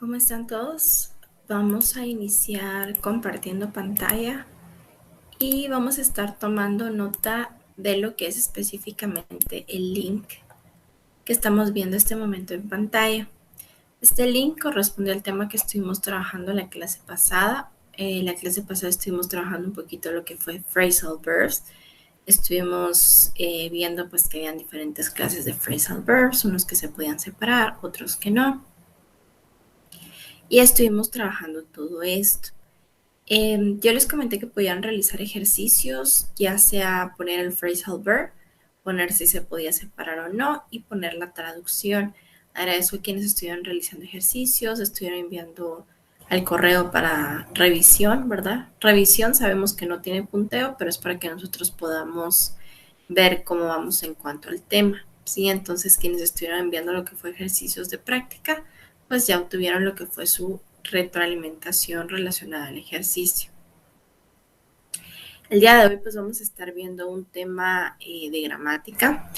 ¿Cómo están todos? Vamos a iniciar compartiendo pantalla y vamos a estar tomando nota de lo que es específicamente el link que estamos viendo este momento en pantalla. Este link corresponde al tema que estuvimos trabajando en la clase pasada. En la clase pasada estuvimos trabajando un poquito lo que fue phrasal verbs. Estuvimos viendo pues que habían diferentes clases de phrasal verbs, unos que se podían separar, otros que no. Y estuvimos trabajando todo esto. Yo les comenté que podían realizar ejercicios, ya sea poner el phrasal verb, poner si se podía separar o no y poner la traducción. Agradezco a quienes estuvieron realizando ejercicios, estuvieron enviando al correo para revisión, ¿verdad? Revisión sabemos que no tiene punteo, pero es para que nosotros podamos ver cómo vamos en cuanto al tema, ¿sí? Entonces, quienes estuvieron enviando lo que fue ejercicios de práctica, pues ya obtuvieron lo que fue su retroalimentación relacionada al ejercicio. El día de hoy pues vamos a estar viendo un tema de gramática.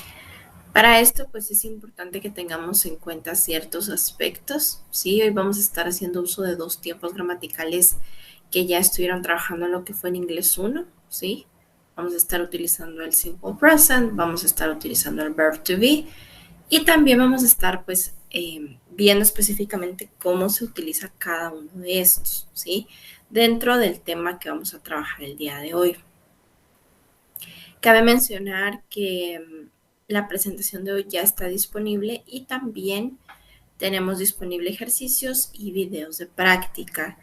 Para esto pues es importante que tengamos en cuenta ciertos aspectos, ¿sí? Hoy vamos a estar haciendo uso de dos tiempos gramaticales que ya estuvieron trabajando en lo que fue en inglés 1, ¿sí? Vamos a estar utilizando el simple present, vamos a estar utilizando el verb to be y también vamos a estar pues viendo específicamente cómo se utiliza cada uno de estos, ¿sí? Dentro del tema que vamos a trabajar el día de hoy. Cabe mencionar que la presentación de hoy ya está disponible y también tenemos disponible ejercicios y videos de práctica.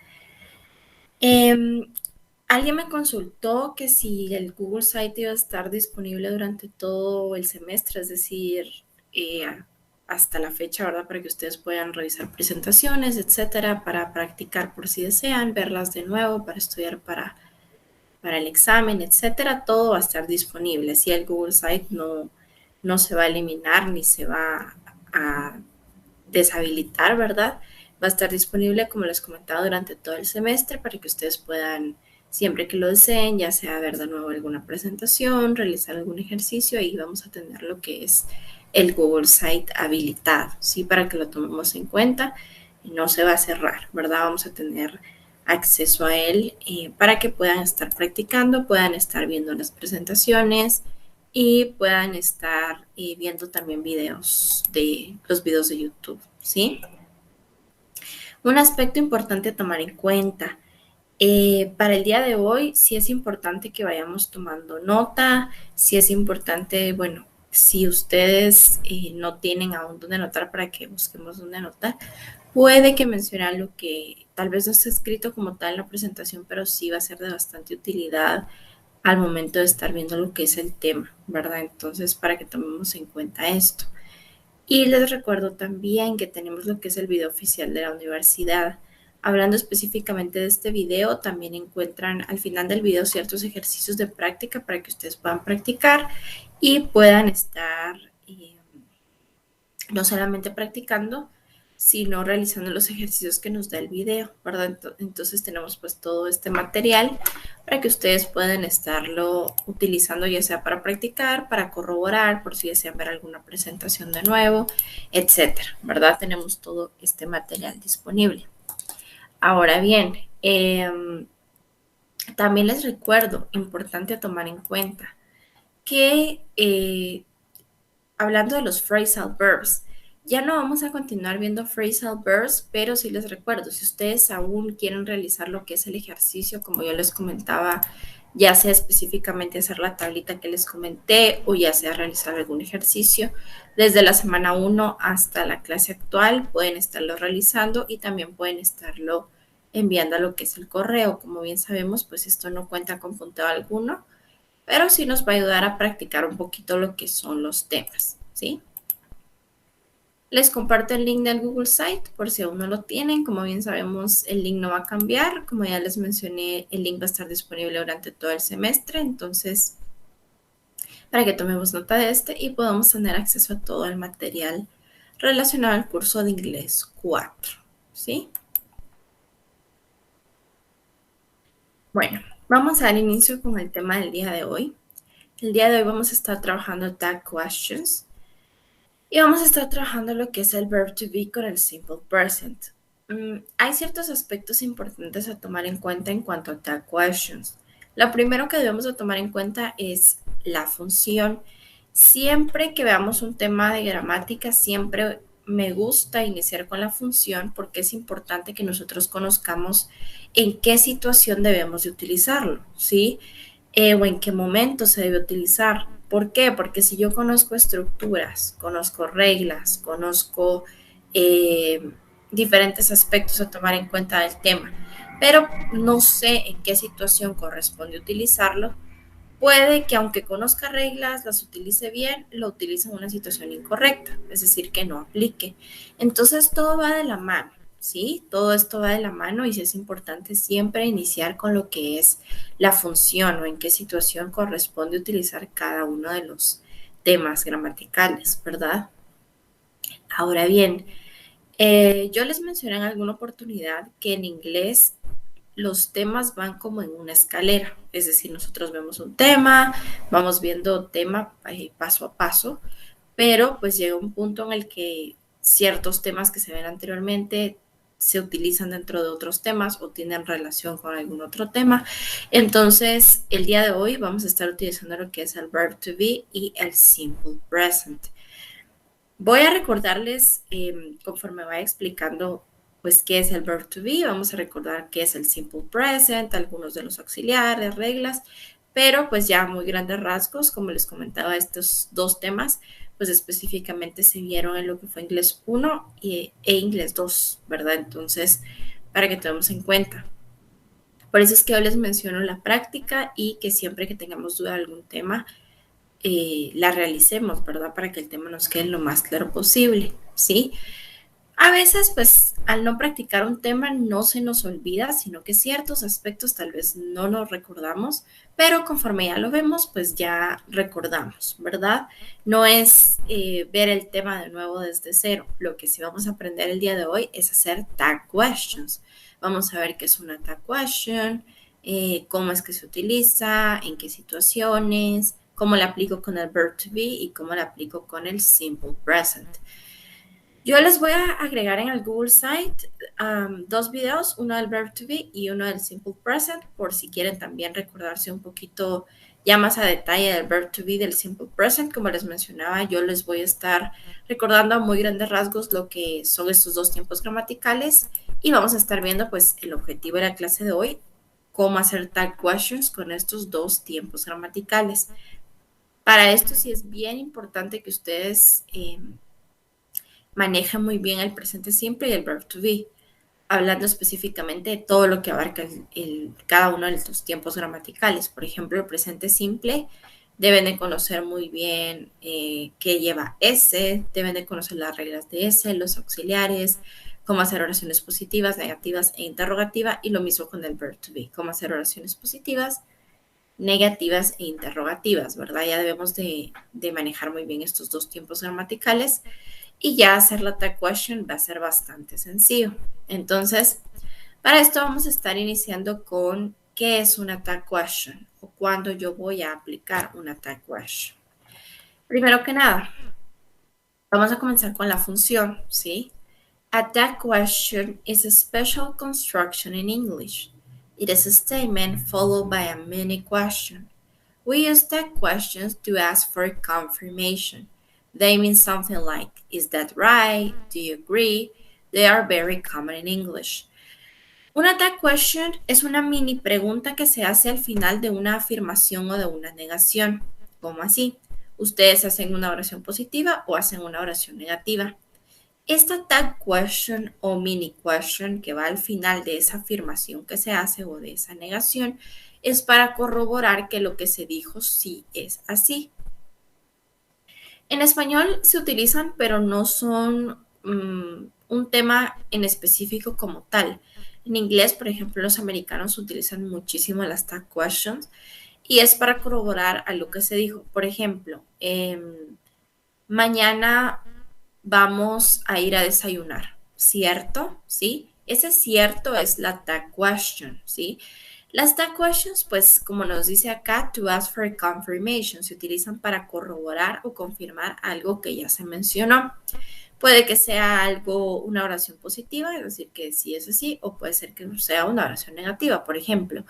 Alguien me consultó que si el Google Site iba a estar disponible durante todo el semestre, es decir, eh, hasta la fecha, ¿verdad? Para que ustedes puedan revisar presentaciones, etcétera, para practicar por si desean, verlas de nuevo, para estudiar para el examen, etcétera. Todo va a estar disponible. Si el Google Site no se va a eliminar ni se va a deshabilitar, ¿verdad? Va a estar disponible, como les comentaba, durante todo el semestre para que ustedes puedan, siempre que lo deseen, ya sea ver de nuevo alguna presentación, realizar algún ejercicio, ahí vamos a tener lo que es el Google Site habilitado, ¿sí? Para que lo tomemos en cuenta y no se va a cerrar, ¿verdad? Vamos a tener acceso a él para que puedan estar practicando, puedan estar viendo las presentaciones y puedan estar viendo también videos de los videos de YouTube, ¿sí? Un aspecto importante a tomar en cuenta. Para el día de hoy, sí es importante que vayamos tomando nota, sí es importante, bueno, si ustedes no tienen aún dónde anotar para que busquemos dónde anotar, puede que mencione algo que tal vez no esté escrito como tal en la presentación, pero sí va a ser de bastante utilidad al momento de estar viendo lo que es el tema, ¿verdad? Entonces, para que tomemos en cuenta esto. Y les recuerdo también que tenemos lo que es el video oficial de la universidad. Hablando específicamente de este video, también encuentran al final del video ciertos ejercicios de práctica para que ustedes puedan practicar y puedan estar no solamente practicando, sino realizando los ejercicios que nos da el video, ¿verdad? Entonces tenemos pues todo este material para que ustedes puedan estarlo utilizando ya sea para practicar, para corroborar, por si desean ver alguna presentación de nuevo, etcétera, ¿verdad? Tenemos todo este material disponible. Ahora bien, también les recuerdo, importante a tomar en cuenta, que hablando de los phrasal verbs, ya no vamos a continuar viendo phrasal verbs, pero sí les recuerdo, si ustedes aún quieren realizar lo que es el ejercicio, como yo les comentaba, ya sea específicamente hacer la tablita que les comenté o ya sea realizar algún ejercicio, desde la semana 1 hasta la clase actual pueden estarlo realizando y también pueden estarlo enviando a lo que es el correo. Como bien sabemos, pues esto no cuenta con punteo alguno, pero sí nos va a ayudar a practicar un poquito lo que son los temas, ¿sí? Les comparto el link del Google Site por si aún no lo tienen. Como bien sabemos, el link no va a cambiar. Como ya les mencioné, el link va a estar disponible durante todo el semestre. Entonces, para que tomemos nota de este y podamos tener acceso a todo el material relacionado al curso de inglés 4, ¿sí? Bueno, vamos a dar inicio con el tema del día de hoy. El día de hoy vamos a estar trabajando tag questions. Y vamos a estar trabajando lo que es el verb to be con el simple present. Hay ciertos aspectos importantes a tomar en cuenta en cuanto a tag questions. Lo primero que debemos de tomar en cuenta es la función. Siempre que veamos un tema de gramática, siempre me gusta iniciar con la función porque es importante que nosotros conozcamos en qué situación debemos de utilizarlo, ¿sí? O en qué momento se debe utilizar. ¿Por qué? Porque si yo conozco estructuras, conozco reglas, conozco eh, diferentes aspectos a tomar en cuenta del tema, pero no sé en qué situación corresponde utilizarlo, puede que aunque conozca reglas, las utilice bien, lo utilice en una situación incorrecta, es decir, que no aplique. Entonces todo va de la mano, ¿sí? Todo esto va de la mano y sí es importante siempre iniciar con lo que es la función o en qué situación corresponde utilizar cada uno de los temas gramaticales, ¿verdad? Ahora bien, yo les mencioné en alguna oportunidad que en inglés los temas van como en una escalera, es decir, nosotros vemos un tema, vamos viendo tema paso a paso, pero pues llega un punto en el que ciertos temas que se ven anteriormente se utilizan dentro de otros temas o tienen relación con algún otro tema. Entonces, el día de hoy vamos a estar utilizando lo que es el verb to be y el simple present. Voy a recordarles, conforme vaya explicando, pues, qué es el verb to be. Vamos a recordar qué es el simple present, algunos de los auxiliares, reglas, pero pues ya muy grandes rasgos, como les comentaba, estos dos temas, pues específicamente se vieron en lo que fue inglés 1 e inglés 2, ¿verdad? Entonces, para que tengamos en cuenta. Por eso es que hoy les menciono la práctica y que siempre que tengamos duda de algún tema, la realicemos, ¿verdad? Para que el tema nos quede lo más claro posible, ¿sí? A veces, pues, al no practicar un tema no se nos olvida, sino que ciertos aspectos tal vez no nos recordamos, pero conforme ya lo vemos, pues ya recordamos, ¿verdad? No es ver el tema de nuevo desde cero. Lo que sí vamos a aprender el día de hoy es hacer tag questions. Vamos a ver qué es una tag question, cómo es que se utiliza, en qué situaciones, cómo la aplico con el verb to be y cómo la aplico con el simple present. Yo les voy a agregar en el Google Site dos videos, uno del verb to be y uno del simple present, por si quieren también recordarse un poquito ya más a detalle del verb to be, del simple present. Como les mencionaba, yo les voy a estar recordando a muy grandes rasgos lo que son estos dos tiempos gramaticales y vamos a estar viendo pues el objetivo de la clase de hoy, cómo hacer tag questions con estos dos tiempos gramaticales. Para esto sí es bien importante que ustedes maneja muy bien el presente simple y el verb to be, hablando específicamente de todo lo que abarca cada uno de los tiempos gramaticales. Por ejemplo, el presente simple deben de conocer muy bien qué lleva S, deben de conocer las reglas de S, los auxiliares, cómo hacer oraciones positivas, negativas e interrogativas, y lo mismo con el verb to be, cómo hacer oraciones positivas, negativas e interrogativas, ¿verdad? Ya debemos de manejar muy bien estos dos tiempos gramaticales y ya hacer la tag question va a ser bastante sencillo. Entonces, para esto vamos a estar iniciando con qué es una tag question o cuándo yo voy a aplicar una tag question. Primero que nada, vamos a comenzar con la función, ¿sí? A tag question is a special construction in English. It is a statement followed by a mini question. We use tag questions to ask for confirmation. They mean something like, is that right? Do you agree? They are very common in English. Una tag question es una mini pregunta que se hace al final de una afirmación o de una negación. ¿Cómo así? Ustedes hacen una oración positiva o hacen una oración negativa. Esta tag question o mini question que va al final de esa afirmación que se hace o de esa negación es para corroborar que lo que se dijo sí es así. En español se utilizan, pero no son un tema en específico como tal. En inglés, por ejemplo, los americanos utilizan muchísimo las tag questions y es para corroborar a lo que se dijo. Por ejemplo, mañana vamos a ir a desayunar, ¿cierto? ¿Sí? Ese cierto es la tag question, ¿sí? Las tag questions, pues como nos dice acá, to ask for a confirmation, se utilizan para corroborar o confirmar algo que ya se mencionó. Puede que sea algo, una oración positiva, es decir, que sí es así, o puede ser que sea una oración negativa. Por ejemplo,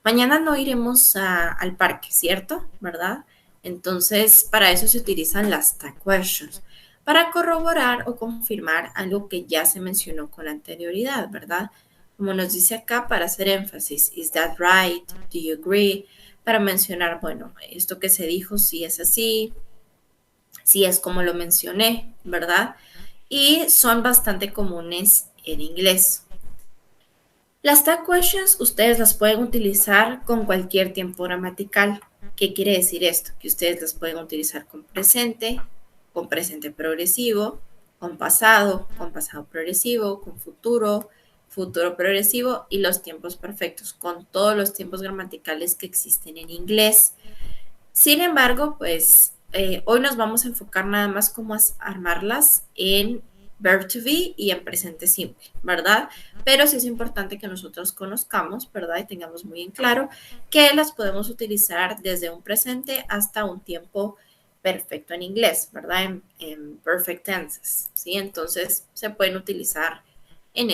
mañana no iremos al parque, ¿cierto? ¿Verdad? Entonces, para eso se utilizan las tag questions, para corroborar o confirmar algo que ya se mencionó con anterioridad, ¿verdad? Como nos dice acá, para hacer énfasis, ¿is that right? ¿Do you agree? Para mencionar, bueno, esto que se dijo, sí es así, sí es como lo mencioné, ¿verdad? Y son bastante comunes en inglés. Las tag questions ustedes las pueden utilizar con cualquier tiempo gramatical. ¿Qué quiere decir esto? Que ustedes las pueden utilizar con presente progresivo, con pasado progresivo, con futuro, futuro progresivo y los tiempos perfectos, con todos los tiempos gramaticales que existen en inglés. Sin embargo, pues hoy nos vamos a enfocar nada más cómo armarlas en verb to be y en presente simple, ¿verdad? Pero sí es importante que nosotros conozcamos, ¿verdad? Y tengamos muy en claro que las podemos utilizar desde un presente hasta un tiempo perfecto en inglés, ¿verdad? En perfect tenses, ¿sí? Entonces se pueden utilizar en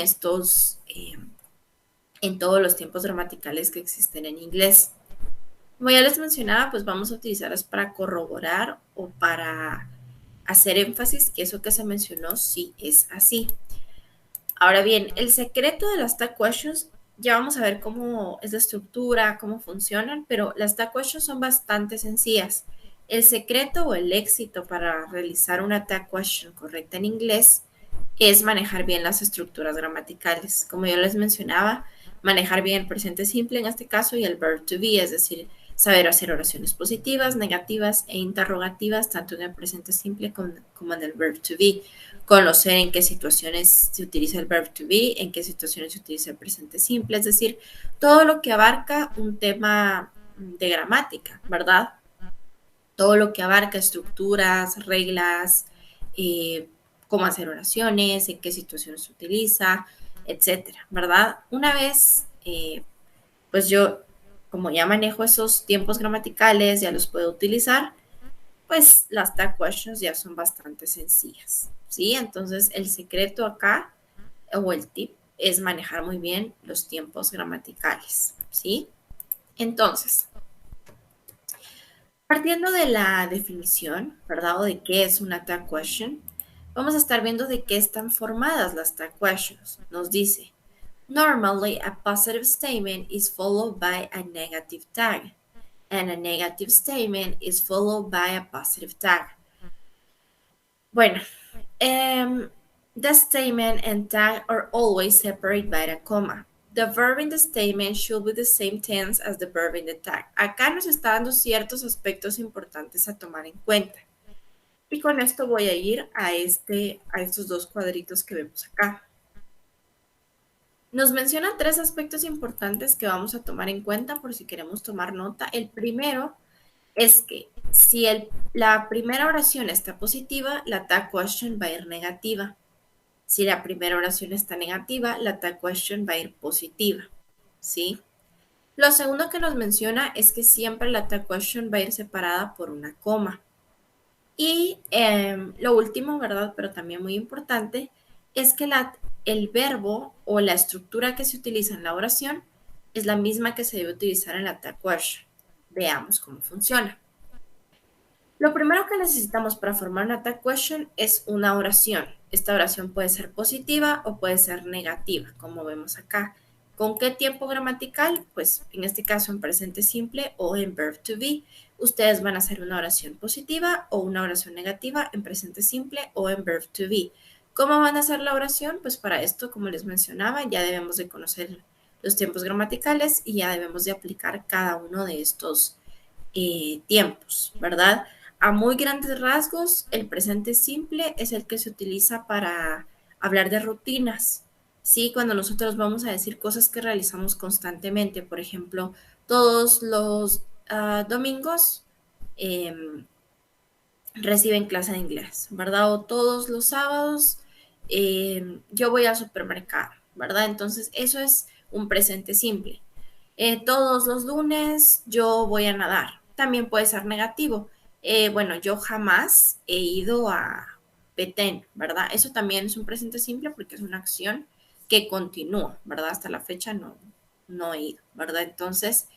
en todos los tiempos gramaticales que existen en inglés. Como ya les mencionaba, pues vamos a utilizarlas para corroborar o para hacer énfasis que eso que se mencionó sí es así. Ahora bien, el secreto de las tag questions, ya vamos a ver cómo es la estructura, cómo funcionan, pero las tag questions son bastante sencillas. El secreto o el éxito para realizar una tag question correcta en inglés es manejar bien las estructuras gramaticales. Como yo les mencionaba, manejar bien el presente simple en este caso y el verb to be, es decir, saber hacer oraciones positivas, negativas e interrogativas, tanto en el presente simple como en el verb to be. Conocer en qué situaciones se utiliza el verb to be, en qué situaciones se utiliza el presente simple, es decir, todo lo que abarca un tema de gramática, ¿verdad? Todo lo que abarca estructuras, reglas, eh, cómo hacer oraciones, en qué situaciones se utiliza, etcétera, ¿verdad? Una vez, pues yo, como ya manejo esos tiempos gramaticales, ya los puedo utilizar, pues las tag questions ya son bastante sencillas, ¿sí? Entonces, el secreto acá, o el tip, es manejar muy bien los tiempos gramaticales, ¿sí? Entonces, partiendo de la definición, ¿verdad? O de qué es una tag question, vamos a estar viendo de qué están formadas las tag questions. Nos dice, normally a positive statement is followed by a negative tag, and a negative statement is followed by a positive tag. Bueno, the statement and tag are always separated by a comma. The verb in the statement should be the same tense as the verb in the tag. Acá nos está dando ciertos aspectos importantes a tomar en cuenta. Y con esto voy a ir a estos dos cuadritos que vemos acá. Nos menciona tres aspectos importantes que vamos a tomar en cuenta por si queremos tomar nota. El primero es que si la primera oración está positiva, la tag question va a ir negativa. Si la primera oración está negativa, la tag question va a ir positiva, ¿sí? Lo segundo que nos menciona es que siempre la tag question va a ir separada por una coma. Y lo último, ¿verdad? Pero también muy importante, es que el verbo o la estructura que se utiliza en la oración es la misma que se debe utilizar en la tag question. Veamos cómo funciona. Lo primero que necesitamos para formar una tag question es una oración. Esta oración puede ser positiva o puede ser negativa, como vemos acá. ¿Con qué tiempo gramatical? Pues en este caso en presente simple o en verb to be. Ustedes van a hacer una oración positiva o una oración negativa en presente simple o en verb to be. ¿Cómo van a hacer la oración? Pues para esto, como les mencionaba, ya debemos de conocer los tiempos gramaticales y ya debemos de aplicar cada uno de estos tiempos, ¿verdad? A muy grandes rasgos, el presente simple es el que se utiliza para hablar de rutinas, ¿sí? Cuando nosotros vamos a decir cosas que realizamos constantemente, por ejemplo, todos los domingos eh, reciben clase de inglés, ¿verdad? O todos los sábados yo voy al supermercado, ¿verdad? Entonces, eso es un presente simple. Todos los lunes yo voy a nadar. También puede ser negativo. Bueno, yo jamás he ido a Petén, ¿verdad? Eso también es un presente simple porque es una acción que continúa, ¿verdad? Hasta la fecha no he ido, ¿verdad? Entonces,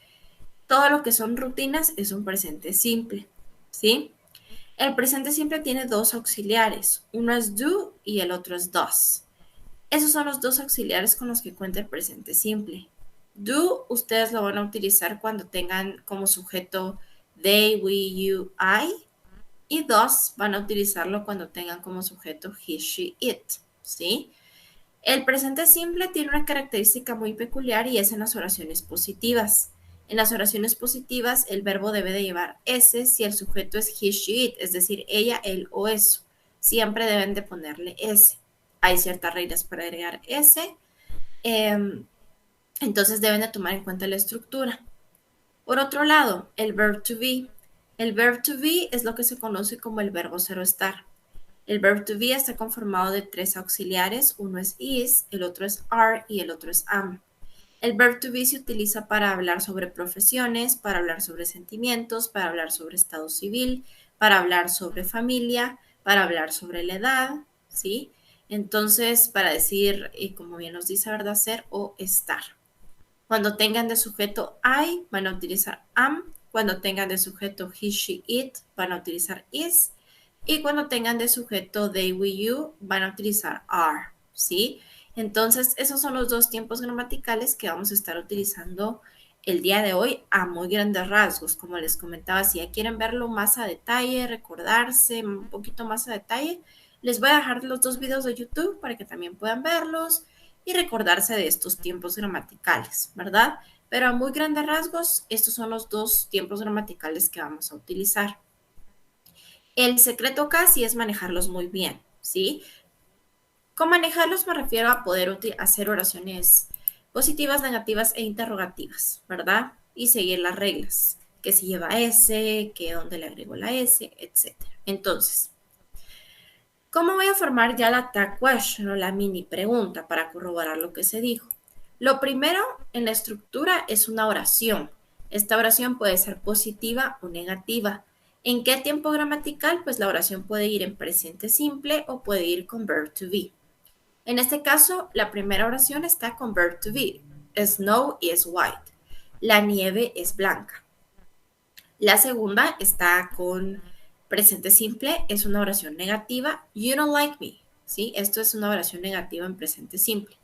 todo lo que son rutinas es un presente simple, ¿sí? El presente simple tiene dos auxiliares. Uno es do y el otro es does. Esos son los dos auxiliares con los que cuenta el presente simple. Do, ustedes lo van a utilizar cuando tengan como sujeto they, we, you, I. Y does van a utilizarlo cuando tengan como sujeto he, she, it. ¿Sí? El presente simple tiene una característica muy peculiar y es en las oraciones positivas. En las oraciones positivas, el verbo debe de llevar S si el sujeto es he, she, it, es decir, ella, él o eso. Siempre deben de ponerle S. Hay ciertas reglas para agregar S, eh, entonces deben de tomar en cuenta la estructura. Por otro lado, el verb to be. El verb to be es lo que se conoce como el verbo ser o estar. El verb to be está conformado de tres auxiliares, uno es is, el otro es are y el otro es am. El verb to be se utiliza para hablar sobre profesiones, para hablar sobre sentimientos, para hablar sobre estado civil, para hablar sobre familia, para hablar sobre la edad, ¿sí? Entonces, para decir, como bien nos dice, ¿verdad? Ser o estar. Cuando tengan de sujeto I, van a utilizar am. Cuando tengan de sujeto he, she, it, van a utilizar is. Y cuando tengan de sujeto they, we, you, van a utilizar are, ¿sí? Entonces, esos son los dos tiempos gramaticales que vamos a estar utilizando el día de hoy a muy grandes rasgos. Como les comentaba, si ya quieren verlo más a detalle, recordarse un poquito más a detalle, les voy a dejar los dos videos de YouTube para que también puedan verlos y recordarse de estos tiempos gramaticales, ¿verdad? Pero a muy grandes rasgos, estos son los dos tiempos gramaticales que vamos a utilizar. El secreto casi es manejarlos muy bien, ¿sí? Con manejarlos me refiero a poder hacer oraciones positivas, negativas e interrogativas, ¿verdad? Y seguir las reglas, que si lleva S, que dónde le agrego la S, etc. Entonces, ¿cómo voy a formar ya la tag question o la mini pregunta para corroborar lo que se dijo? Lo primero en la estructura es una oración. Esta oración puede ser positiva o negativa. ¿En qué tiempo gramatical? Pues la oración puede ir en presente simple o puede ir con verb to be. En este caso, la primera oración está con verb to be. Snow is white. La nieve es blanca. La segunda está con presente simple, es una oración negativa. You don't like me, ¿sí? Esto es una oración negativa en presente simple.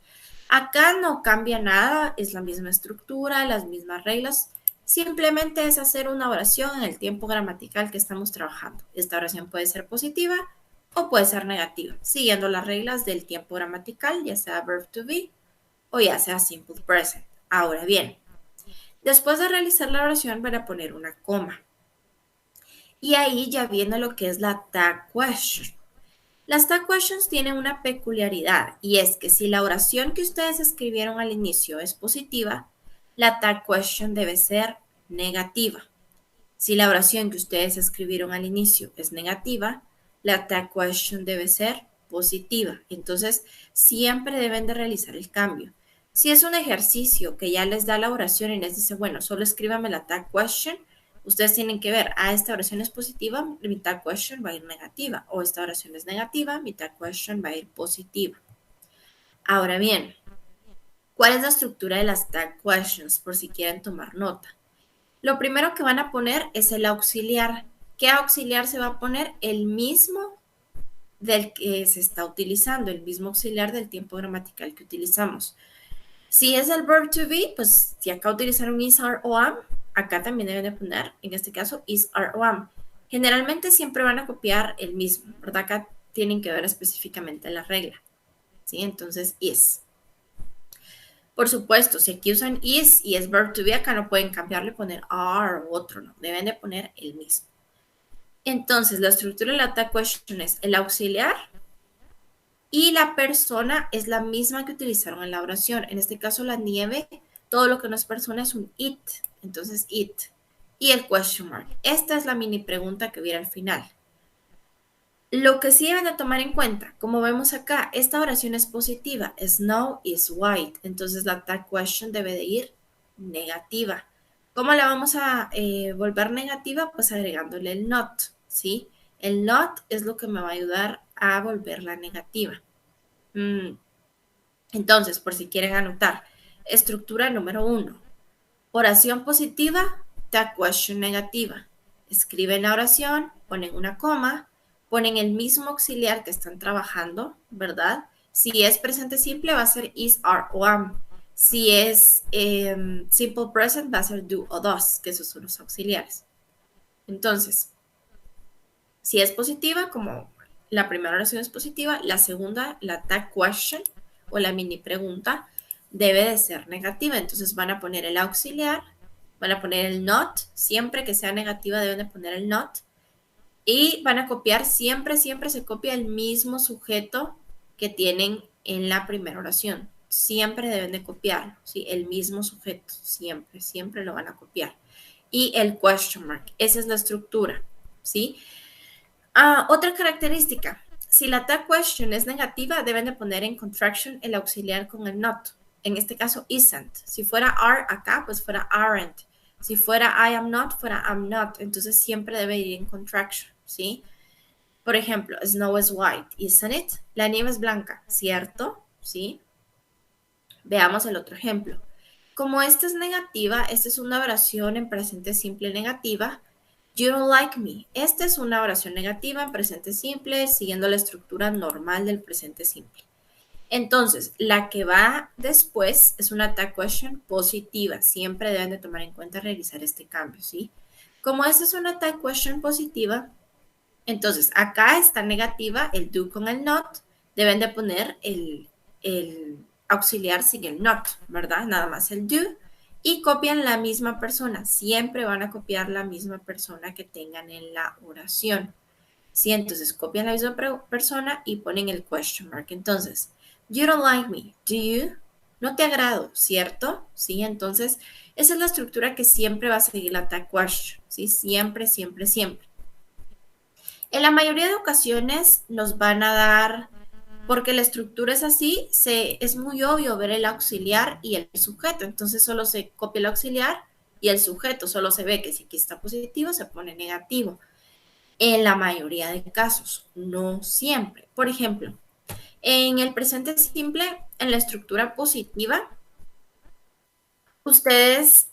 Acá no cambia nada, es la misma estructura, las mismas reglas. Simplemente es hacer una oración en el tiempo gramatical que estamos trabajando. Esta oración puede ser positiva o puede ser negativa, siguiendo las reglas del tiempo gramatical, ya sea verb to be o ya sea simple present. Ahora bien, después de realizar la oración van a poner una coma. Y ahí ya viene lo que es la tag question. Las tag questions tienen una peculiaridad y es que si la oración que ustedes escribieron al inicio es positiva, la tag question debe ser negativa. Si la oración que ustedes escribieron al inicio es negativa, la tag question debe ser positiva. Entonces, siempre deben de realizar el cambio. Si es un ejercicio que ya les da la oración y les dice, bueno, solo escríbame la tag question, ustedes tienen que ver, esta oración es positiva, mi tag question va a ir negativa, o esta oración es negativa, mi tag question va a ir positiva. Ahora bien, ¿cuál es la estructura de las tag questions? Por si quieren tomar nota. Lo primero que van a poner es el auxiliar. ¿Qué auxiliar se va a poner? El mismo del que se está utilizando, el mismo auxiliar del tiempo gramatical que utilizamos. Si es el verb to be, pues si acá utilizaron is, are o am, acá también deben de poner, en este caso, is, are o am. Generalmente siempre van a copiar el mismo, ¿verdad? Acá tienen que ver específicamente la regla, ¿sí? Entonces, is. Por supuesto, si aquí usan is y es verb to be, acá no pueden cambiarle y poner are o otro, no. Deben de poner el mismo. Entonces, la estructura de la tag question es el auxiliar y la persona es la misma que utilizaron en la oración. En este caso, la nieve, todo lo que no es persona es un it. Entonces, it. Y el question mark. Esta es la mini pregunta que viene al final. Lo que sí deben de tomar en cuenta, como vemos acá, esta oración es positiva. Snow is white. Entonces, la tag question debe de ir negativa. ¿Cómo la vamos a volver negativa? Pues agregándole el not, ¿sí? El not es lo que me va a ayudar a volverla negativa. Entonces, por si quieren anotar, estructura número 1. Oración positiva, tag question negativa. Escriben la oración, ponen una coma, ponen el mismo auxiliar que están trabajando, ¿verdad? Si es presente simple, va a ser is, are o am. Si es simple present, va a ser do o does, que esos son los auxiliares. Entonces, si es positiva, como la primera oración es positiva, la segunda, la tag question o la mini pregunta, debe de ser negativa. Entonces van a poner el auxiliar, van a poner el not, siempre que sea negativa deben de poner el not, y van a copiar, siempre se copia el mismo sujeto que tienen en la primera oración. Siempre deben de copiar, ¿sí? El mismo sujeto, siempre lo van a copiar. Y el question mark, esa es la estructura, ¿sí? Otra característica, si la tag question es negativa, deben de poner en contraction el auxiliar con el not. En este caso, isn't. Si fuera are acá, pues fuera aren't. Si fuera I am not, fuera I'm not. Entonces siempre debe ir en contraction, ¿sí? Por ejemplo, snow is white, isn't it? La nieve es blanca, ¿cierto? ¿Sí? Veamos el otro ejemplo. Como esta es negativa, esta es una oración en presente simple negativa. You don't like me. Esta es una oración negativa en presente simple, siguiendo la estructura normal del presente simple. Entonces, la que va después es una tag question positiva. Siempre deben de tomar en cuenta realizar este cambio, ¿sí? Como esta es una tag question positiva, entonces acá está negativa el do con el not. Deben de poner el auxiliar sin el not, ¿verdad? Nada más el do. Y copian la misma persona. Siempre van a copiar la misma persona que tengan en la oración. ¿Sí? Entonces copian la misma persona y ponen el question mark. Entonces, you don't like me, do you? No te agrado, ¿cierto? ¿Sí? Entonces, esa es la estructura que siempre va a seguir la tag question. ¿Sí? Siempre. En la mayoría de ocasiones nos van a dar, porque la estructura es así, es muy obvio ver el auxiliar y el sujeto. Entonces solo se copia el auxiliar y el sujeto. Solo se ve que si aquí está positivo, se pone negativo. En la mayoría de casos, no siempre. Por ejemplo, en el presente simple, en la estructura positiva, ustedes,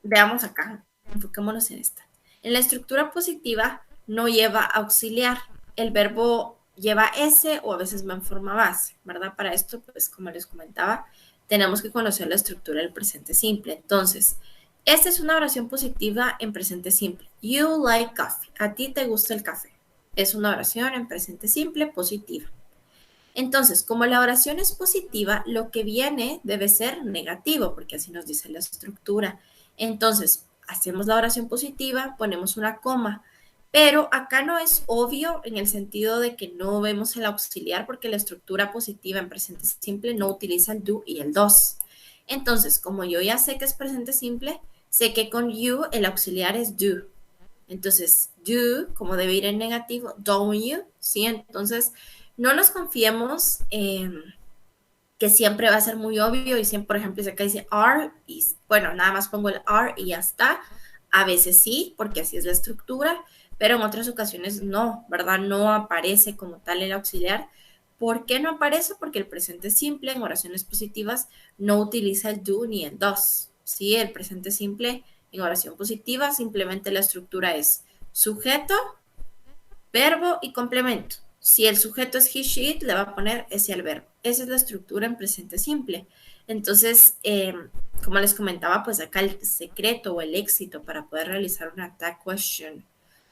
veamos acá, enfoquémonos en esta. En la estructura positiva no lleva auxiliar, el verbo lleva S o a veces va en forma base, ¿verdad? Para esto, pues como les comentaba, tenemos que conocer la estructura del presente simple. Entonces, esta es una oración positiva en presente simple. You like coffee. A ti te gusta el café. Es una oración en presente simple positiva. Entonces, como la oración es positiva, lo que viene debe ser negativo, porque así nos dice la estructura. Entonces, hacemos la oración positiva, ponemos una coma, pero acá no es obvio en el sentido de que no vemos el auxiliar porque la estructura positiva en presente simple no utiliza el do y el does. Entonces, como yo ya sé que es presente simple, sé que con you el auxiliar es do. Entonces, do, como debe ir en negativo, don't you, ¿sí? Entonces, no nos confiemos que siempre va a ser muy obvio y siempre, por ejemplo, si acá dice are, y, bueno, nada más pongo el are y ya está. A veces sí, porque así es la estructura, pero en otras ocasiones no, ¿verdad? No aparece como tal el auxiliar. ¿Por qué no aparece? Porque el presente simple en oraciones positivas no utiliza el do ni el does, ¿sí? El presente simple en oración positiva simplemente la estructura es sujeto, verbo y complemento. Si el sujeto es he, she, it, le va a poner ese al verbo. Esa es la estructura en presente simple. Entonces, como les comentaba, pues acá el secreto o el éxito para poder realizar una tag question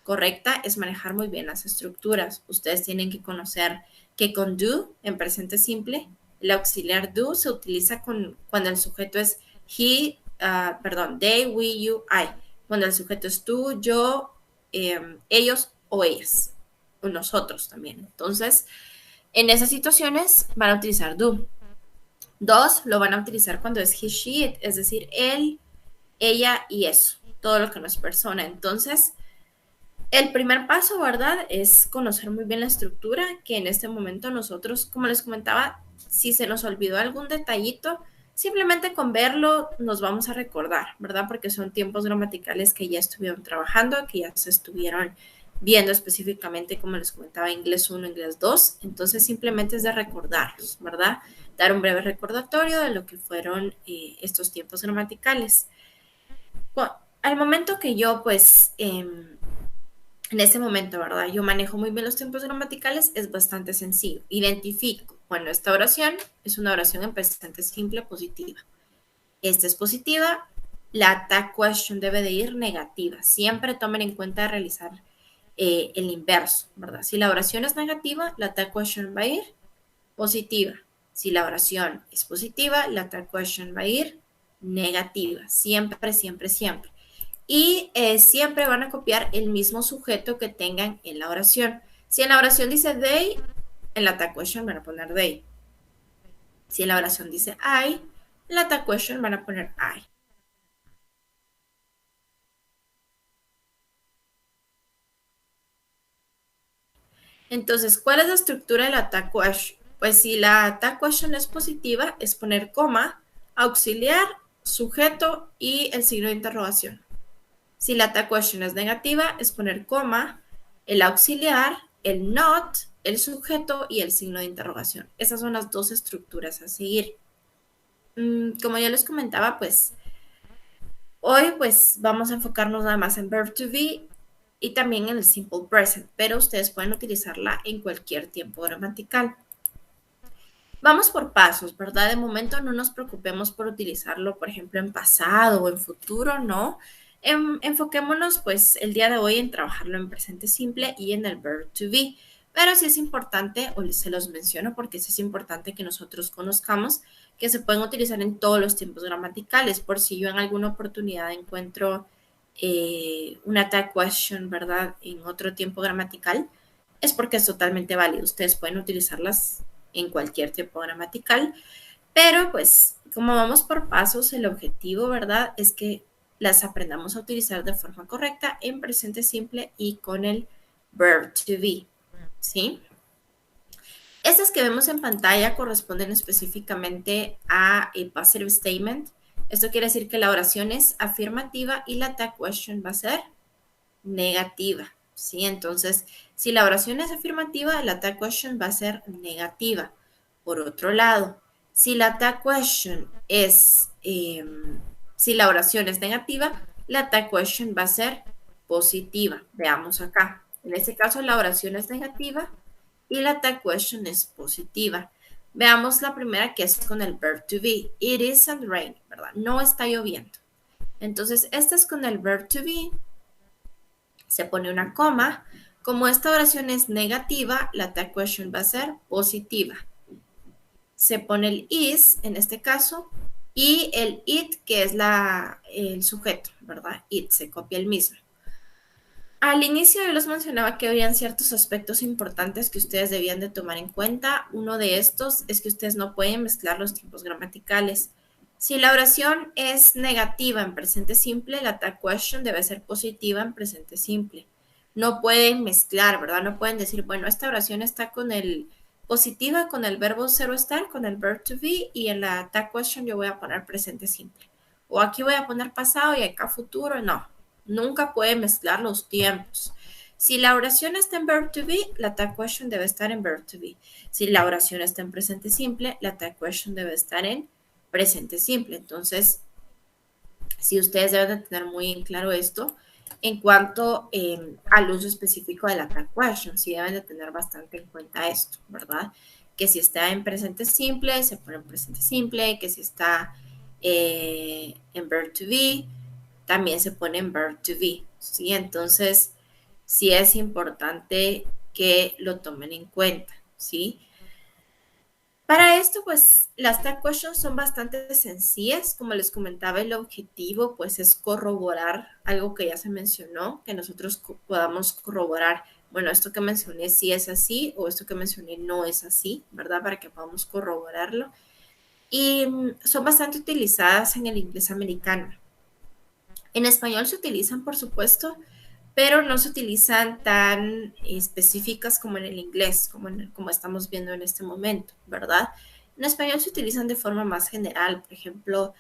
correcta es manejar muy bien las estructuras. Ustedes tienen que conocer que con do, en presente simple, el auxiliar do se utiliza cuando el sujeto es he, they, we, you, I. Cuando el sujeto es tú, yo, ellos o ellas, o nosotros también. Entonces, en esas situaciones van a utilizar do. Dos lo van a utilizar cuando es he, she, it, es decir, él, ella y eso, todo lo que no es persona. Entonces, el primer paso, ¿verdad? Es conocer muy bien la estructura, que en este momento nosotros, como les comentaba, si se nos olvidó algún detallito, Simplemente con verlo nos vamos a recordar, ¿verdad? Porque son tiempos gramaticales que ya estuvieron trabajando, que ya se estuvieron viendo específicamente, como les comentaba, inglés 1, inglés 2. Entonces simplemente es de recordarlos, ¿verdad? Dar un breve recordatorio de lo que fueron estos tiempos gramaticales. Bueno, al momento que yo, pues, en ese momento, ¿verdad? Yo manejo muy bien los tiempos gramaticales, es bastante sencillo. Identifico, bueno, esta oración es una oración en presente simple positiva. Esta es positiva, la tag question debe de ir negativa. Siempre tomen en cuenta realizar el inverso, ¿verdad? Si la oración es negativa, la tag question va a ir positiva. Si la oración es positiva, la tag question va a ir negativa. Siempre, siempre, siempre. Y siempre van a copiar el mismo sujeto que tengan en la oración. Si en la oración dice they, en la tag question van a poner they. Si en la oración dice I, en la tag question van a poner I. Entonces, ¿cuál es la estructura de la tag question? Pues si la tag question es positiva, es poner coma, auxiliar, sujeto y el signo de interrogación. Si la tag question es negativa, es poner coma, el auxiliar, el not, el sujeto y el signo de interrogación. Esas son las dos estructuras a seguir. Como ya les comentaba, pues hoy pues vamos a enfocarnos nada más en verb to be y también en el simple present, pero ustedes pueden utilizarla en cualquier tiempo gramatical. Vamos por pasos, ¿verdad? De momento no nos preocupemos por utilizarlo, por ejemplo, en pasado o en futuro, ¿no? Enfoquémonos, pues, el día de hoy en trabajarlo en presente simple y en el verb to be. Pero sí es importante, o se los menciono porque sí es importante que nosotros conozcamos que se pueden utilizar en todos los tiempos gramaticales. Por si yo en alguna oportunidad encuentro una tag question, ¿verdad? En otro tiempo gramatical, es porque es totalmente válido. Ustedes pueden utilizarlas en cualquier tiempo gramatical, pero pues como vamos por pasos, el objetivo, ¿verdad? Es que las aprendamos a utilizar de forma correcta en presente simple y con el verb to be, ¿sí? Estas que vemos en pantalla corresponden específicamente a passive statement. Esto quiere decir que la oración es afirmativa y la tag question va a ser negativa, ¿sí? Entonces, si la oración es afirmativa, la tag question va a ser negativa. Por otro lado, si la tag question es, si la oración es negativa, la tag question va a ser positiva. Veamos acá. En este caso, la oración es negativa y la tag question es positiva. Veamos la primera que es con el verb to be. It isn't raining, ¿verdad? No está lloviendo. Entonces, esta es con el verb to be. Se pone una coma. Como esta oración es negativa, la tag question va a ser positiva. Se pone el is, en este caso, y el it, que es el sujeto, ¿verdad? It, se copia el mismo. Al inicio yo les mencionaba que habían ciertos aspectos importantes que ustedes debían de tomar en cuenta. Uno de estos es que ustedes no pueden mezclar los tiempos gramaticales. Si la oración es negativa en presente simple, la tag question debe ser positiva en presente simple. No pueden mezclar, ¿verdad? No pueden decir, bueno, esta oración está con el positiva, con el verbo ser o estar, con el verb to be, y en la tag question yo voy a poner presente simple. O aquí voy a poner pasado y acá futuro. No, nunca pueden mezclar los tiempos. Si la oración está en verb to be, la tag question debe estar en verb to be. Si la oración está en presente simple, la tag question debe estar en presente simple. Entonces, si ustedes deben de tener muy en claro esto en cuanto al uso específico de la tag question, sí deben de tener bastante en cuenta esto, ¿verdad? Que si está en presente simple, se pone en presente simple, que si está en verb to be, también se pone en verb to be, ¿sí? Entonces, sí es importante que lo tomen en cuenta, ¿sí? Para esto, pues, las tag questions son bastante sencillas. Como les comentaba, el objetivo, pues, es corroborar algo que ya se mencionó, que nosotros podamos corroborar, bueno, esto que mencioné sí es así o esto que mencioné no es así, ¿verdad? Para que podamos corroborarlo. Y son bastante utilizadas en el inglés americano. En español se utilizan, por supuesto, pero no se utilizan tan específicas como en el inglés, como estamos viendo en este momento, ¿verdad? En español se utilizan de forma más general. Por ejemplo,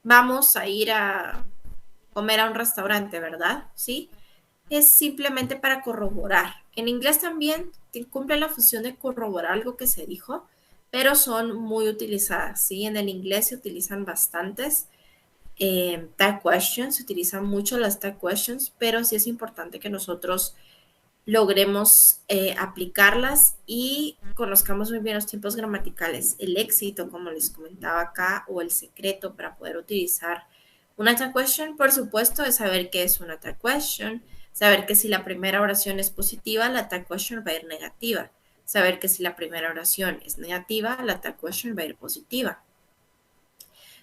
vamos a ir a comer a un restaurante, ¿verdad? ¿Sí? Es simplemente para corroborar. En inglés también cumple la función de corroborar algo que se dijo, pero son muy utilizadas, ¿sí? En el inglés se utilizan bastantes tag questions, se utilizan mucho las tag questions, pero sí es importante que nosotros logremos aplicarlas y conozcamos muy bien los tiempos gramaticales. El éxito, como les comentaba acá, o el secreto para poder utilizar una tag question, por supuesto, es saber qué es una tag question, saber que si la primera oración es positiva, la tag question va a ir negativa. Saber que si la primera oración es negativa, la tag question va a ir positiva.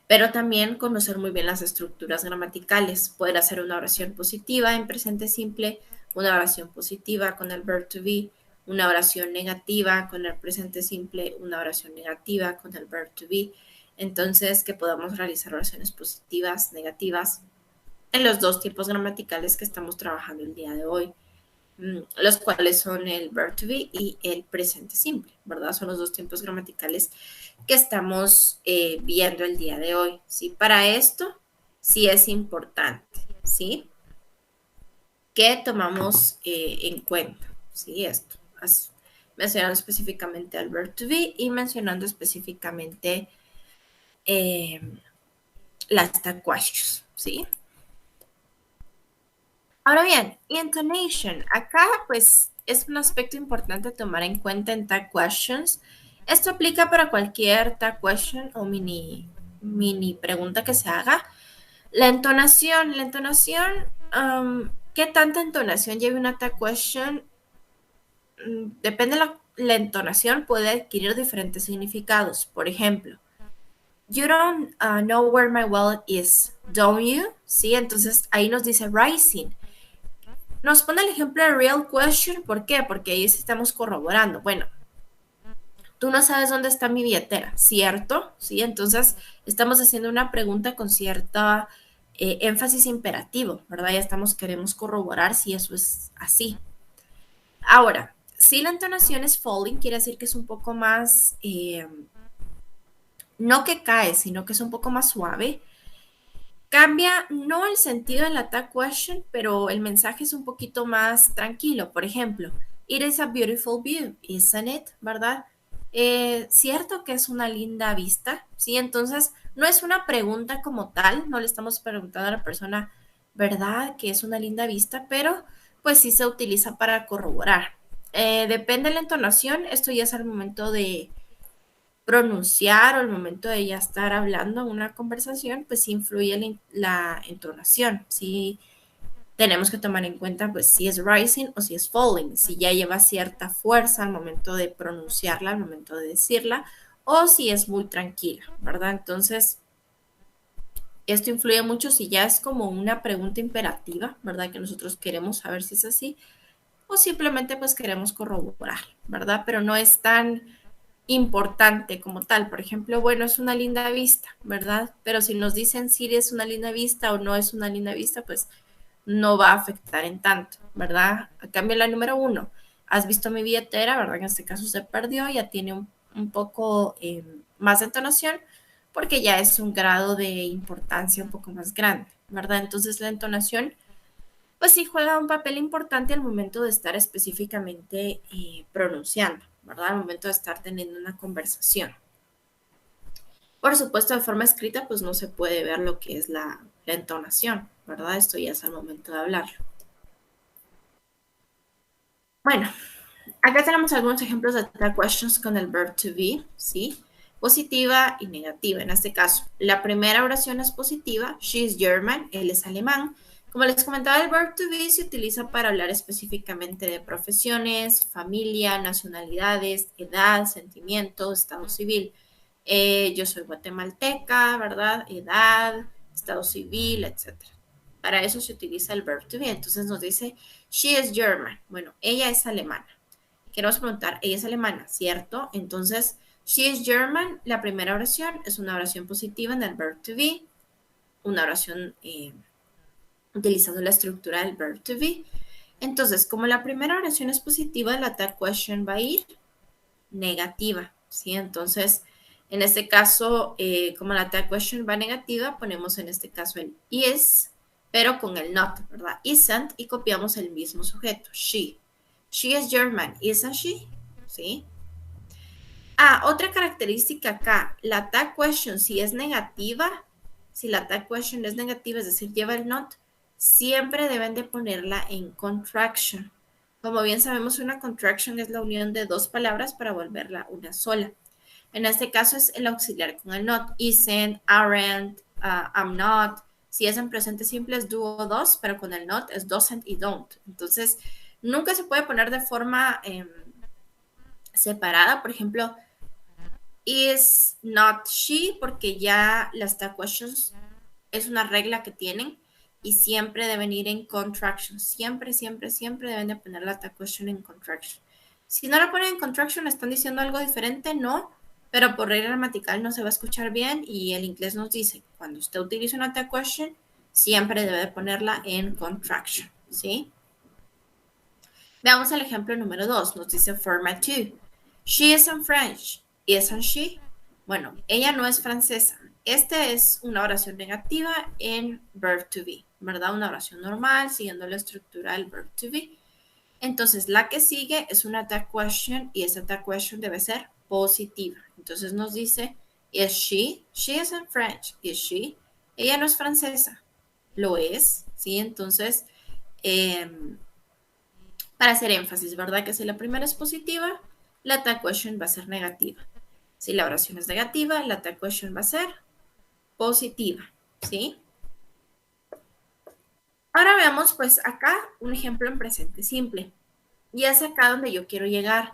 Pero también conocer muy bien las estructuras gramaticales. Poder hacer una oración positiva en presente simple, una oración positiva con el verb to be, una oración negativa con el presente simple, una oración negativa con el verb to be. Entonces, que podamos realizar oraciones positivas, negativas, en los dos tipos gramaticales que estamos trabajando el día de hoy, los cuales son el verb to be y el presente simple, ¿verdad? Son los dos tiempos gramaticales que estamos viendo el día de hoy, ¿sí? Para esto sí es importante, ¿sí? Que tomamos en cuenta, ¿sí? Esto, mencionando específicamente al verb to be y mencionando específicamente eh, las tag questions, ¿sí? Ahora bien, intonation. Acá, pues, es un aspecto importante tomar en cuenta en tag questions. Esto aplica para cualquier tag question o mini pregunta que se haga. ¿Qué tanta entonación lleve una tag question? Depende de la entonación, puede adquirir diferentes significados. Por ejemplo, you don't know where my wallet is, don't you? Sí, entonces ahí nos dice rising. Nos pone el ejemplo de real question, ¿por qué? Porque ahí estamos corroborando. Bueno, tú no sabes dónde está mi billetera, ¿cierto? Sí, entonces estamos haciendo una pregunta con cierta énfasis imperativo, ¿verdad? Ya queremos corroborar si eso es así. Ahora, si la entonación es falling, quiere decir que es un poco más, no que cae, sino que es un poco más suave. Cambia no el sentido en la tag question, pero el mensaje es un poquito más tranquilo. Por ejemplo, it is a beautiful view, isn't it? ¿Verdad? Cierto que es una linda vista, ¿sí? Entonces, no es una pregunta como tal, no le estamos preguntando a la persona, ¿verdad? Que es una linda vista, pero pues sí se utiliza para corroborar. Depende de la entonación, esto ya es al momento de pronunciar o el momento de ya estar hablando en una conversación, pues sí influye la entonación. Sí tenemos que tomar en cuenta pues si es rising o si es falling, si ya lleva cierta fuerza al momento de pronunciarla, al momento de decirla, o si es muy tranquila, ¿verdad? Entonces, esto influye mucho si ya es como una pregunta imperativa, ¿verdad? Que nosotros queremos saber si es así, o simplemente pues queremos corroborar, ¿verdad? Pero no es tan importante como tal. Por ejemplo, bueno, es una linda vista, ¿verdad? Pero si nos dicen si es una linda vista o no es una linda vista, pues no va a afectar en tanto, ¿verdad? A cambio, la número uno, has visto mi billetera, ¿verdad? En este caso se perdió, ya tiene un poco más de entonación porque ya es un grado de importancia un poco más grande, ¿verdad? Entonces la entonación pues sí juega un papel importante al momento de estar específicamente pronunciando, ¿verdad? Al momento de estar teniendo una conversación. Por supuesto, de forma escrita, pues no se puede ver lo que es la entonación, ¿verdad? Esto ya es al momento de hablarlo. Bueno, acá tenemos algunos ejemplos de tag questions con el verb to be, ¿sí? Positiva y negativa. En este caso, la primera oración es positiva, she is German, él es alemán. Como les comentaba, el verb to be se utiliza para hablar específicamente de profesiones, familia, nacionalidades, edad, sentimiento, estado civil. Yo soy guatemalteca, ¿verdad? Edad, estado civil, etcétera. Para eso se utiliza el verb to be. Entonces nos dice, she is German. Bueno, ella es alemana. Queremos preguntar, ella es alemana, ¿cierto? Entonces, she is German, la primera oración es una oración positiva en el verb to be, una oración utilizando la estructura del verb to be. Entonces, como la primera oración es positiva, la tag question va a ir negativa. ¿sí? Entonces, en este caso, como la tag question va negativa, ponemos en este caso el is, pero con el not, ¿verdad? Isn't, y copiamos el mismo sujeto, she. She is German, isn't she? ¿Sí? Ah, otra característica acá, la tag question, si es negativa, si la tag question es negativa, es decir, lleva el not, siempre deben de ponerla en contraction. Como bien sabemos, una contraction es la unión de dos palabras para volverla una sola. En este caso es el auxiliar con el not, isn't, aren't, I'm not. Si es en presente simple es do o dos, pero con el not es doesn't y don't. Entonces, nunca se puede poner de forma separada. Por ejemplo, is not she, porque ya las tag questions es una regla que tienen y siempre deben ir en contraction. Siempre, siempre, siempre deben de poner la tag question en contraction. Si no la ponen en contraction, están diciendo algo diferente, no, pero por regla gramatical no se va a escuchar bien y el inglés nos dice, cuando usted utiliza una tag question, siempre debe de ponerla en contraction, ¿sí? Veamos el ejemplo número 2. Nos dice format 2. She isn't French. Isn't she? Bueno, ella no es francesa. Esta es una oración negativa en verb to be, ¿verdad? Una oración normal siguiendo la estructura del verb to be. Entonces, la que sigue es una tag question y esa tag question debe ser positiva. Entonces nos dice, is she? She isn't French. Is she? Ella no es francesa. Lo es, ¿sí? Entonces, para hacer énfasis, ¿verdad? Que si la primera es positiva, la tag question va a ser negativa. Si la oración es negativa, la tag question va a ser positiva, ¿sí? Ahora veamos, pues acá un ejemplo en presente simple. Y es acá donde yo quiero llegar.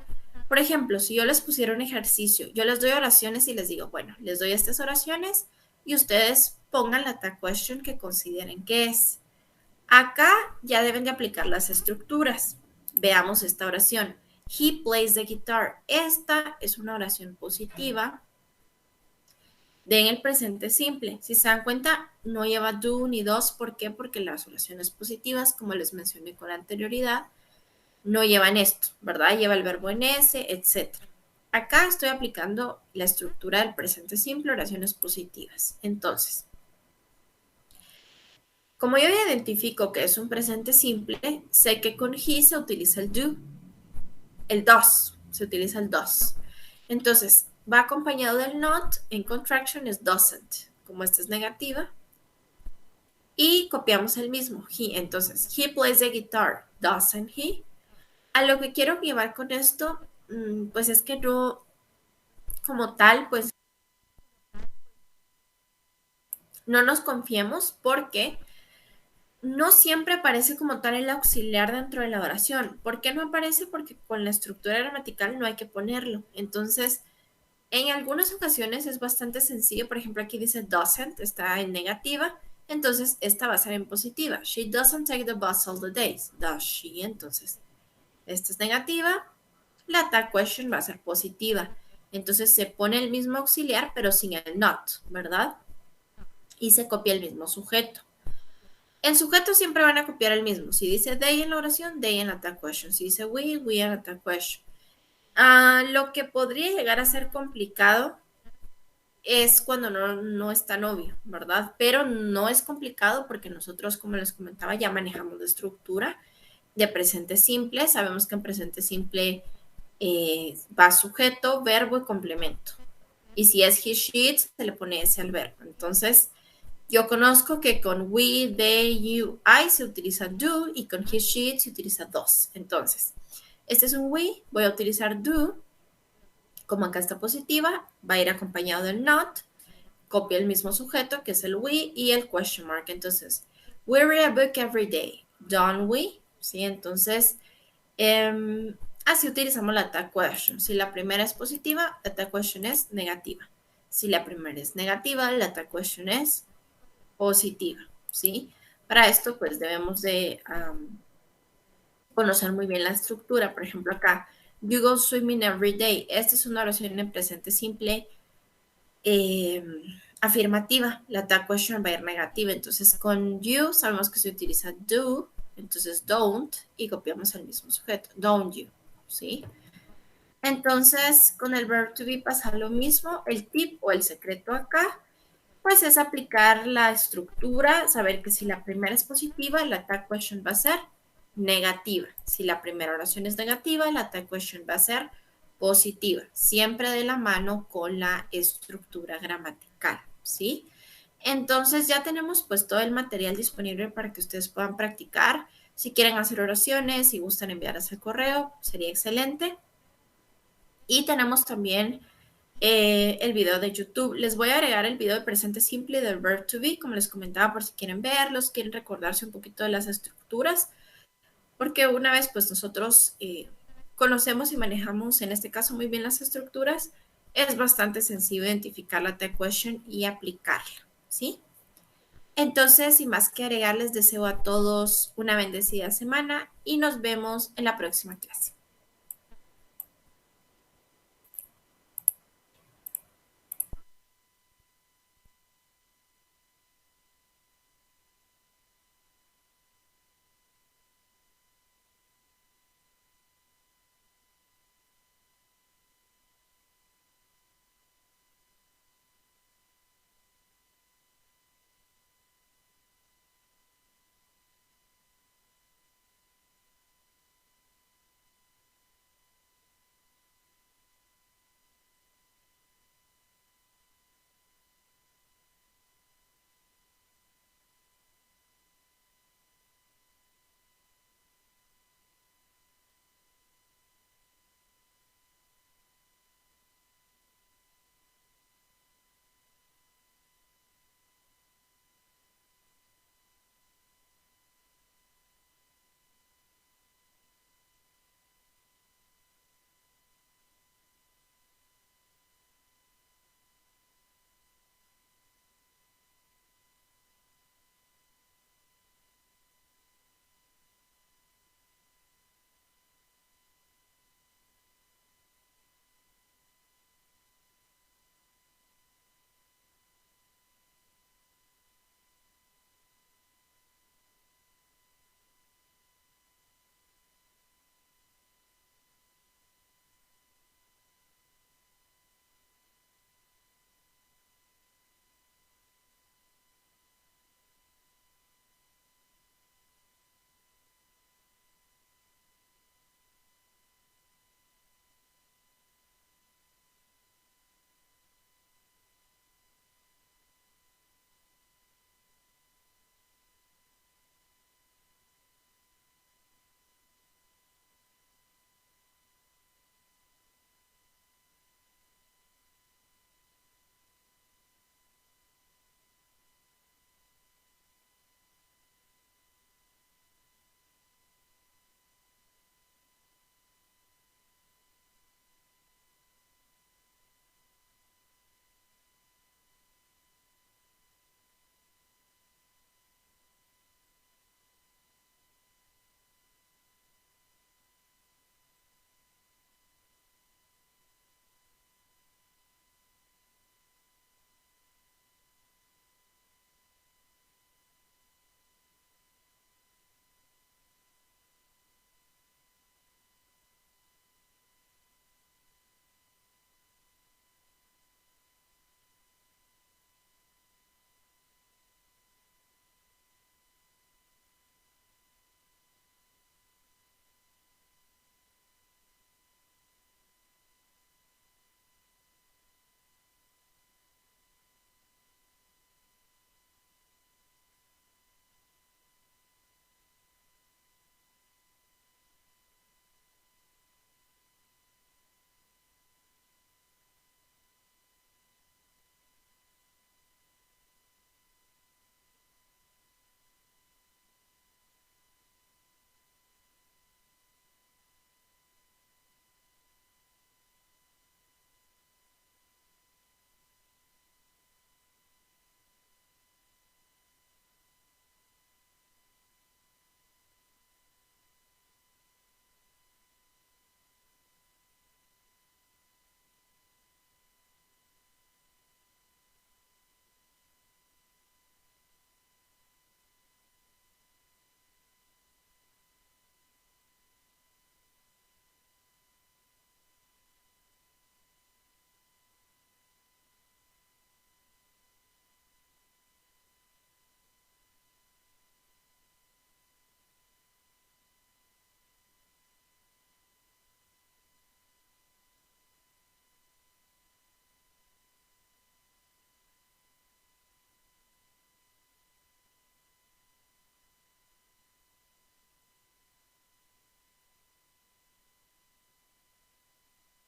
Por ejemplo, si yo les pusiera un ejercicio, yo les doy oraciones y les digo, bueno, les doy estas oraciones y ustedes pongan la tag question que consideren que es. Acá ya deben de aplicar las estructuras. Veamos esta oración. He plays the guitar. Esta es una oración positiva de en el presente simple. Si se dan cuenta, no lleva do ni dos. ¿Por qué? Porque las oraciones positivas, como les mencioné con anterioridad, no llevan esto, ¿verdad? Lleva el verbo en S, etc. Acá estoy aplicando la estructura del presente simple, oraciones positivas. Entonces, como yo identifico que es un presente simple, sé que con he se utiliza el do, el does, se utiliza el does. Entonces, va acompañado del not, en contraction es doesn't, como esta es negativa, y copiamos el mismo, he. Entonces, he plays the guitar, doesn't he? A lo que quiero llevar con esto, pues es que no, como tal, pues no nos confiemos porque no siempre aparece como tal el auxiliar dentro de la oración. ¿Por qué no aparece? Porque con la estructura gramatical no hay que ponerlo. Entonces, en algunas ocasiones es bastante sencillo. Por ejemplo, aquí dice doesn't, está en negativa. Entonces, esta va a ser en positiva. She doesn't take the bus all the days. Does she? Entonces, esta es negativa. La tag question va a ser positiva. Entonces, se pone el mismo auxiliar, pero sin el not, ¿verdad? Y se copia el mismo sujeto. El sujeto siempre van a copiar el mismo. Si dice they en la oración, they en la tag question. Si dice we en la tag question. Lo que podría llegar a ser complicado es cuando no es tan obvio, ¿verdad? Pero no es complicado porque nosotros, como les comentaba, ya manejamos la estructura de presente simple. Sabemos que en presente simple va sujeto, verbo y complemento. Y si es he, she, se le pone ese al verbo. Entonces, yo conozco que con we, they, you, I se utiliza do y con he, she se utiliza does. Entonces, este es un we, voy a utilizar do, como acá está positiva, va a ir acompañado del not, copia el mismo sujeto que es el we y el question mark. Entonces, we read a book every day, don't we? ¿Sí? Entonces, así utilizamos la tag question. Si la primera es positiva, la tag question es negativa. Si la primera es negativa, la tag question es positiva, ¿sí? Para esto, pues debemos de conocer muy bien la estructura. Por ejemplo, acá, you go swimming every day. Esta es una oración en presente simple afirmativa. La tag question va a ir negativa. Entonces, con you sabemos que se utiliza do, entonces don't, y copiamos el mismo sujeto, don't you, ¿sí? Entonces, con el verb to be pasa lo mismo. El tip o el secreto acá, pues es aplicar la estructura, saber que si la primera es positiva, la tag question va a ser negativa. Si la primera oración es negativa, la tag question va a ser positiva, siempre de la mano con la estructura gramatical, ¿sí? Entonces ya tenemos pues todo el material disponible para que ustedes puedan practicar. Si quieren hacer oraciones, si gustan enviar a ese correo, sería excelente. Y tenemos también el video de YouTube. Les voy a agregar el video de presente simple del verb to be, como les comentaba, por si quieren verlos, quieren recordarse un poquito de las estructuras, porque una vez pues nosotros conocemos y manejamos en este caso muy bien las estructuras, es bastante sencillo identificar la tag question y aplicarla, ¿sí? Entonces, sin más que agregar, les deseo a todos una bendecida semana y nos vemos en la próxima clase.